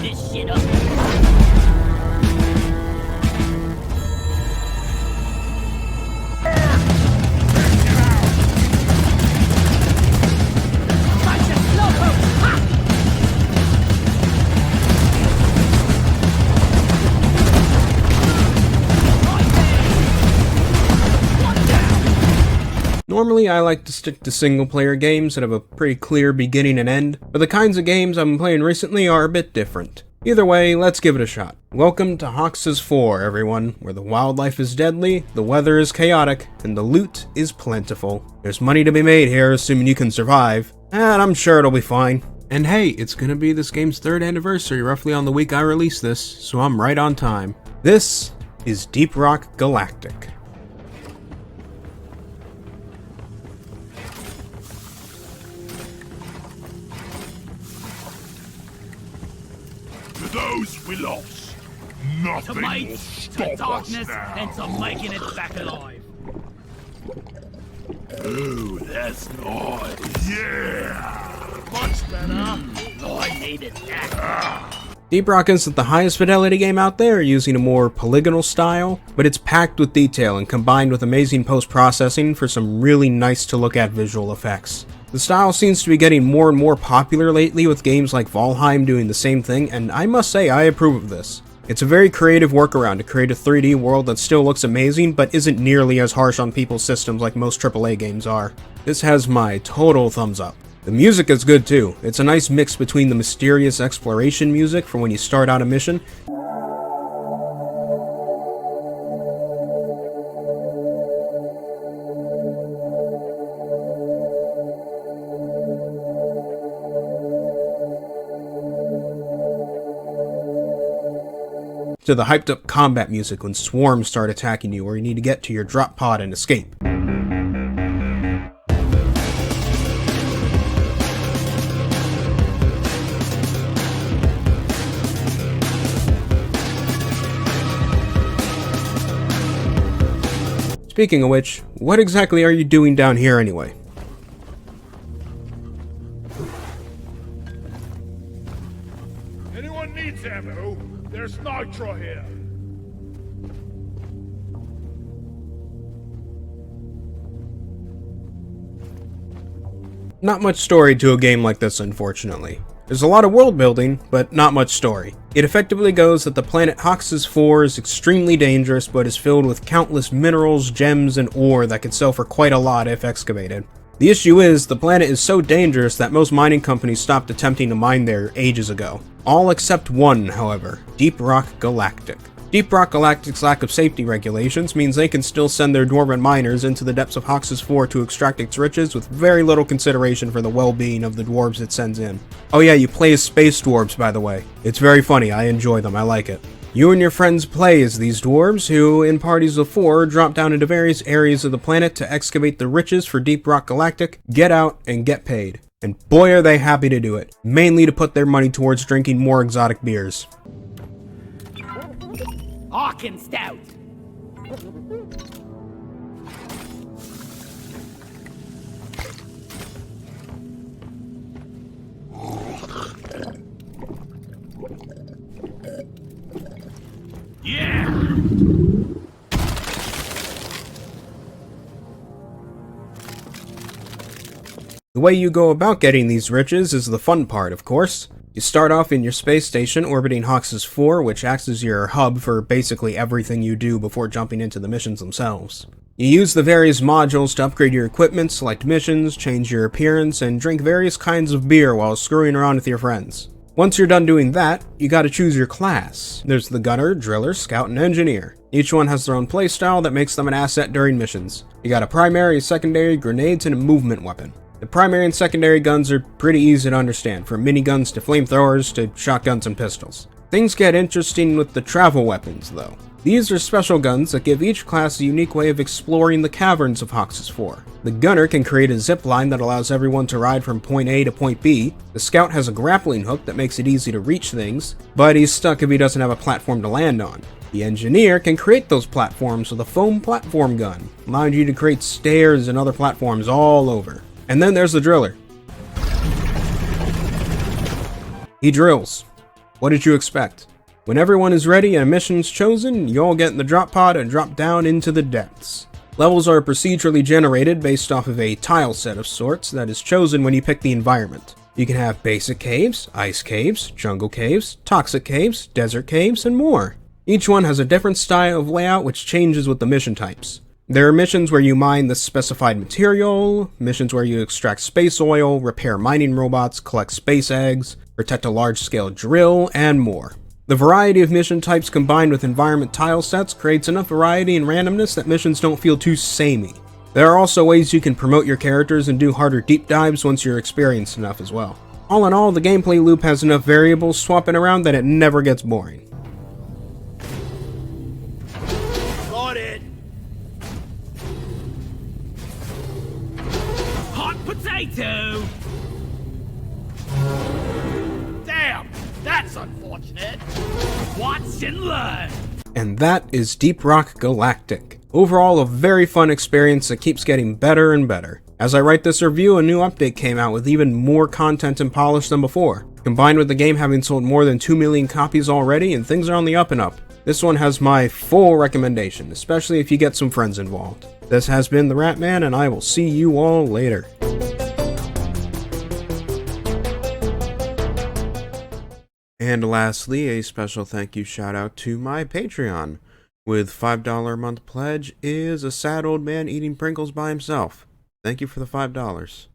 this shit up. Normally, I like to stick to single-player games that have a pretty clear beginning and end, but the kinds of games I've been playing recently are a bit different. Either way, let's give it a shot. Welcome to Hox's 4, everyone, where the wildlife is deadly, the weather is chaotic, and the loot is plentiful. There's money to be made here, assuming you can survive, and I'm sure it'll be fine. And hey, it's gonna be this game's 3rd anniversary roughly on the week I release this, so I'm right on time. This is Deep Rock Galactic. To those we lost, nothing To will light, stop to darkness, us now. and to making it back alive. Oh, that's nice. Yeah! Much better. I needed that. Deep Rock isn't the highest fidelity game out there, using a more polygonal style, but it's packed with detail and combined with amazing post-processing for some really nice to look at visual effects. The style seems to be getting more and more popular lately, with games like Valheim doing the same thing, and I must say I approve of this. It's a very creative workaround to create a 3D world that still looks amazing, but isn't nearly as harsh on people's systems like most AAA games are. This has my total thumbs up. The music is good too. It's a nice mix between the mysterious exploration music for when you start out a mission, to the hyped up combat music when swarms start attacking you or you need to get to your drop pod and escape. Speaking of which, what exactly are you doing down here anyway? Anyone needs ammo? There's nitro here. Not much story to a game like this, unfortunately. There's a lot of world building, but not much story. It effectively goes that the planet Hox's 4 is extremely dangerous, but is filled with countless minerals, gems, and ore that could sell for quite a lot if excavated. The issue is, the planet is so dangerous that most mining companies stopped attempting to mine there ages ago. All except one, however, Deep Rock Galactic. Deep Rock Galactic's lack of safety regulations means they can still send their dwarven miners into the depths of Hox's 4 to extract its riches with very little consideration for the well-being of the dwarves it sends in. Oh yeah, you play as space dwarves, by the way. It's very funny, I enjoy them, I like it. You and your friends play as these dwarves, who, in parties of 4, drop down into various areas of the planet to excavate the riches for Deep Rock Galactic, get out, and get paid. And boy are they happy to do it, mainly to put their money towards drinking more exotic beers. Arkin Stout. Yeah! The way you go about getting these riches is the fun part, of course. You start off in your space station orbiting Hox's 4, which acts as your hub for basically everything you do before jumping into the missions themselves. You use the various modules to upgrade your equipment, select missions, change your appearance, and drink various kinds of beer while screwing around with your friends. Once you're done doing that, you gotta choose your class. There's the gunner, driller, scout, and engineer. Each one has their own playstyle that makes them an asset during missions. You got a primary, a secondary, grenades, and a movement weapon. The primary and secondary guns are pretty easy to understand, from miniguns to flamethrowers to shotguns and pistols. Things get interesting with the travel weapons, though. These are special guns that give each class a unique way of exploring the caverns of Hox's 4. The gunner can create a zip line that allows everyone to ride from point A to point B. The scout has a grappling hook that makes it easy to reach things, but he's stuck if he doesn't have a platform to land on. The engineer can create those platforms with a foam platform gun, allowing you to create stairs and other platforms all over. And then there's the driller. He drills. What did you expect? When everyone is ready and a mission's chosen, you all get in the drop pod and drop down into the depths. Levels are procedurally generated based off of a tile set of sorts that is chosen when you pick the environment. You can have basic caves, ice caves, jungle caves, toxic caves, desert caves, and more. Each one has a different style of layout which changes with the mission types. There are missions where you mine the specified material, missions where you extract space oil, repair mining robots, collect space eggs, protect a large-scale drill, and more. The variety of mission types combined with environment tile sets creates enough variety and randomness that missions don't feel too samey. There are also ways you can promote your characters and do harder deep dives once you're experienced enough as well. All in all, the gameplay loop has enough variables swapping around that it never gets boring. Got it. Hot potato. Damn, that's unfortunate. Watch and learn. And that is Deep Rock Galactic. Overall, a very fun experience that keeps getting better and better. As I write this review, a new update came out with even more content and polish than before. Combined with the game having sold more than 2 million copies already, and things are on the up and up. This one has my full recommendation, especially if you get some friends involved. This has been TheRatMan, and I will see you all later. And lastly, a special thank you shout out to my Patreon. With $5 a month pledge is a sad old man eating Pringles by himself. Thank you for the $5.